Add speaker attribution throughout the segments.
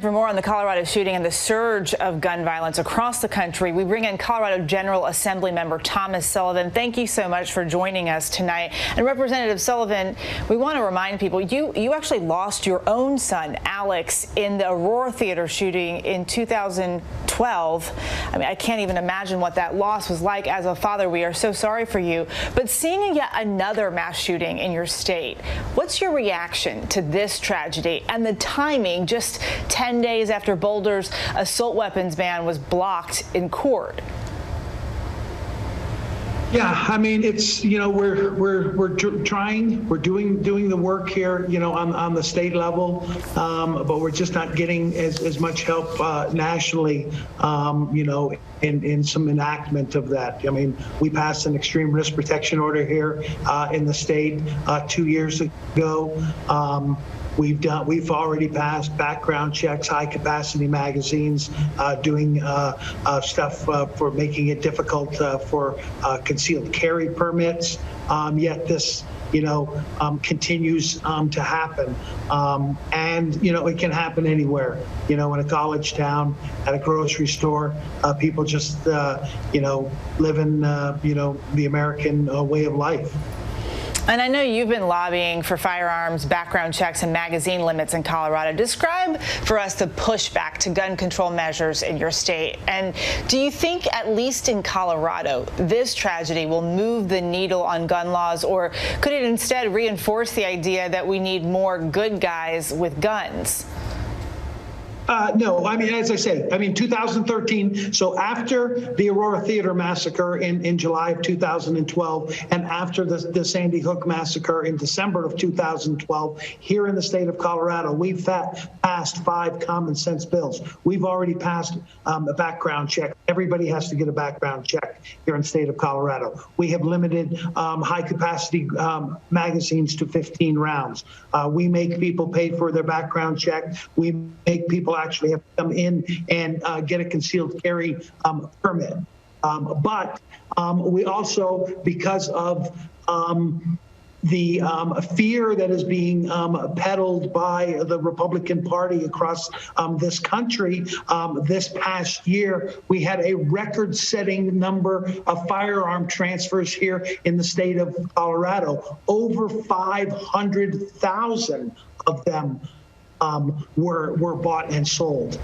Speaker 1: For more on the Colorado shooting and the surge of gun violence across the country, we bring in Colorado General Assembly member Thomas Sullivan. Thank you so much for joining us tonight. And Representative Sullivan, we want to remind people you actually lost your own son, Alex, in the Aurora theater shooting in 2012. I mean, I can't even imagine what that loss was like. As a father, we are so sorry for you. But seeing yet another mass shooting in your state, what's your reaction to this tragedy and the timing just 10 days after Boulder's assault weapons ban was blocked in court?
Speaker 2: Yeah, I mean, it's, we're trying, we're doing the work here, on the state level, but we're just not getting as much help nationally, in some enactment of that. I mean, we passed an extreme risk protection order here in the state 2 years ago. We've already passed background checks, high capacity magazines, doing stuff for making it difficult for concealed carry permits. Yet this, continues to happen. And, it can happen anywhere, in a college town, at a grocery store, people just, living, the American way of life.
Speaker 1: And I know you've been lobbying for firearms, background checks, and magazine limits in Colorado. Describe for us the pushback to gun control measures in your state. And do you think, at least in Colorado, this tragedy will move the needle on gun laws, or could it instead reinforce the idea that we need more good guys with guns?
Speaker 2: No, I mean, as I say, 2013, so after the Aurora Theater massacre in July of 2012, and after the Sandy Hook massacre in December of 2012, here in the state of Colorado, we've passed 5 common sense bills. We've already passed a background check. Everybody has to get a background check here in the state of Colorado. We have limited high capacity magazines to 15 rounds. We make people pay for their background check. We make people actually have to come in and get a concealed carry permit. But we also, because of the fear that is being peddled by the Republican Party across this country, this past year, we had a record-setting number of firearm transfers here in the state of Colorado. Over 500,000 of them were bought and sold.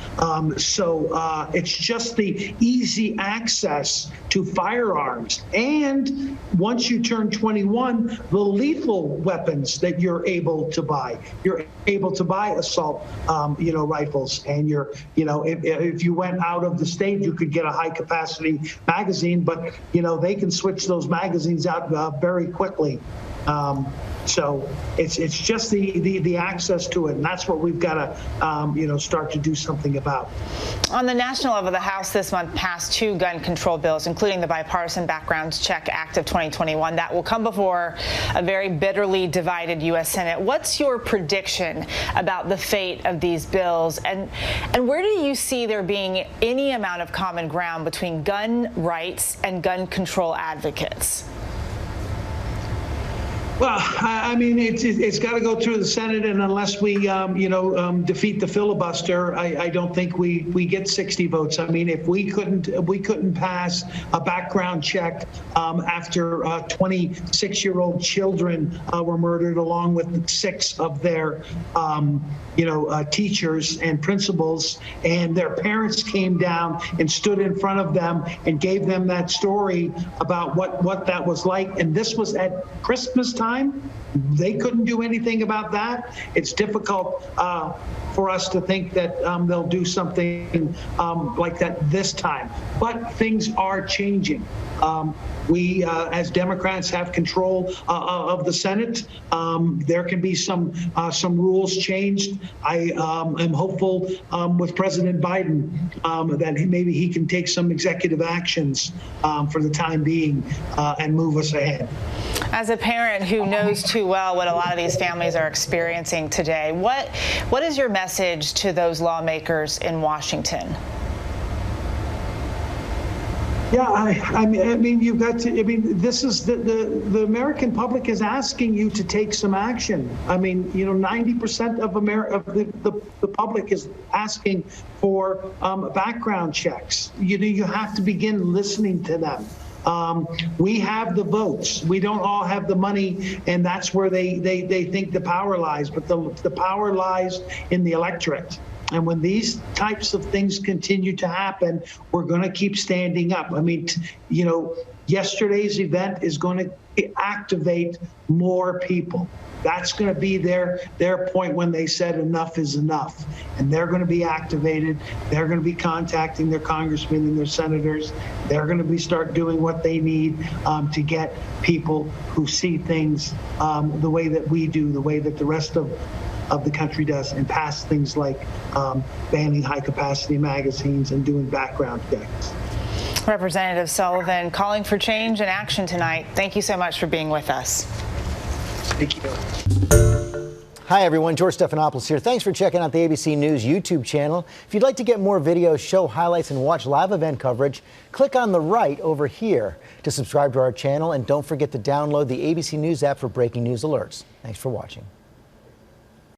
Speaker 2: So it's just the easy access to firearms. And once you turn 21, the lethal weapons that you're able to buy. You're able to buy assault, rifles. And if you went out of the state, you could get a high capacity magazine, but, they can switch those magazines out very quickly. So it's just the access to it, and that's what we've got to start to do something about.
Speaker 1: On the national level, the House this month passed 2 gun control bills, including the Bipartisan Background Check Act of 2021 that will come before a very bitterly divided U.S. Senate. What's your prediction about the fate of these bills, and where do you see there being any amount of common ground between gun rights and gun control advocates?
Speaker 2: Well, I mean, it's got to go through the Senate, and unless we, defeat the filibuster, I don't think we get 60 votes. I mean, if we couldn't pass a background check after 26-year-old children were murdered, along with 6 of their, teachers and principals, and their parents came down and stood in front of them and gave them that story about what that was like, and this was at Christmas time. They couldn't do anything about that. It's difficult for us to think that they'll do something like that this time. But things are changing. We, as Democrats, have control of the Senate. There can be some rules changed. I am hopeful with President Biden that maybe he can take some executive actions for the time being and move us ahead.
Speaker 1: As a parent who knows too well what a lot of these families are experiencing today, what is your message to those lawmakers in Washington?
Speaker 2: Yeah, I mean, you've got to. I mean, this is the American public is asking you to take some action. I mean, 90% of the public is asking for background checks. You have to begin listening to them. We have the votes. We don't all have the money, and that's where they think the power lies. But the power lies in the electorate. And when these types of things continue to happen, we're going to keep standing up. I mean, yesterday's event is going to activate more people. That's going to be their point when they said enough is enough. And they're going to be activated. They're going to be contacting their congressmen and their senators. They're going to start doing what they need to get people who see things the way that we do, the way that the rest of the country does, and pass things like banning high-capacity magazines and doing background checks.
Speaker 1: Representative Sullivan calling for change and action tonight. Thank you so much for being with us.
Speaker 2: Thank you.
Speaker 3: Hi, everyone. George Stephanopoulos here. Thanks for checking out the ABC News YouTube channel. If you'd like to get more videos, show highlights, and watch live event coverage, click on the right over here to subscribe to our channel. And don't forget to download the ABC News app for breaking news alerts. Thanks for watching.